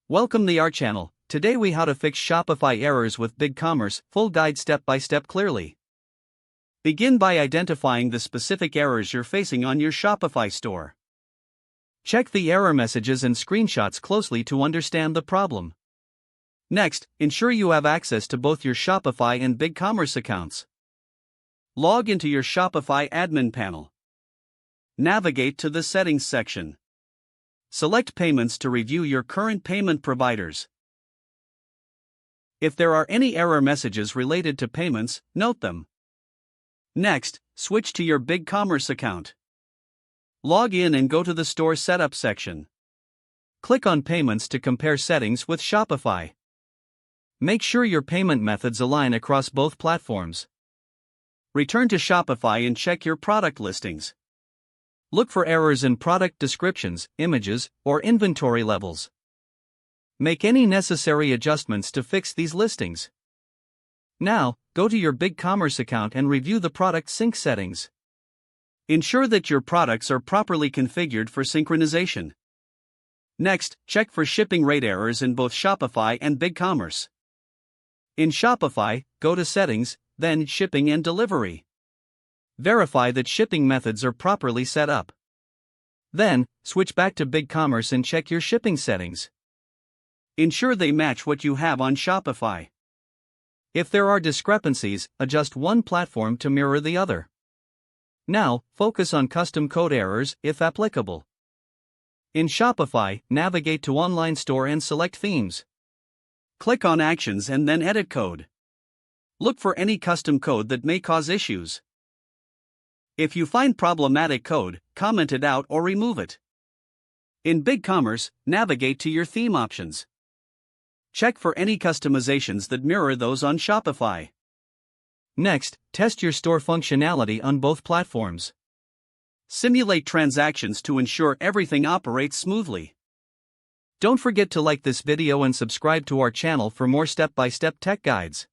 Welcome to our channel. Today we how to fix Shopify errors with BigCommerce, full guide step by step clearly. Begin by identifying the specific errors you're facing on your Shopify store. Check the error messages and screenshots closely to understand the problem. Next, ensure you have access to both your Shopify and BigCommerce accounts. Log into your Shopify admin panel. Navigate to the Settings section. Select Payments to review your current payment providers. If there are any error messages related to payments, note them. Next, switch to your BigCommerce account. Log in and go to the Store Setup section. Click on Payments to compare settings with Shopify. Make sure your payment methods align across both platforms. Return to Shopify and check your product listings. Look for errors in product descriptions, images, or inventory levels. Make any necessary adjustments to fix these listings. Now, go to your BigCommerce account and review the product sync settings. Ensure that your products are properly configured for synchronization. Next, check for shipping rate errors in both Shopify and BigCommerce. In Shopify, go to Settings, then Shipping and Delivery. Verify that shipping methods are properly set up. Then, switch back to BigCommerce and check your shipping settings. Ensure they match what you have on Shopify. If there are discrepancies, adjust one platform to mirror the other. Now, focus on custom code errors, if applicable. In Shopify, navigate to Online Store and select Themes. Click on Actions and then Edit Code. Look for any custom code that may cause issues. If you find problematic code, comment it out or remove it. In BigCommerce, navigate to your theme options. Check for any customizations that mirror those on Shopify. Next, test your store functionality on both platforms. Simulate transactions to ensure everything operates smoothly. Don't forget to like this video and subscribe to our channel for more step-by-step tech guides.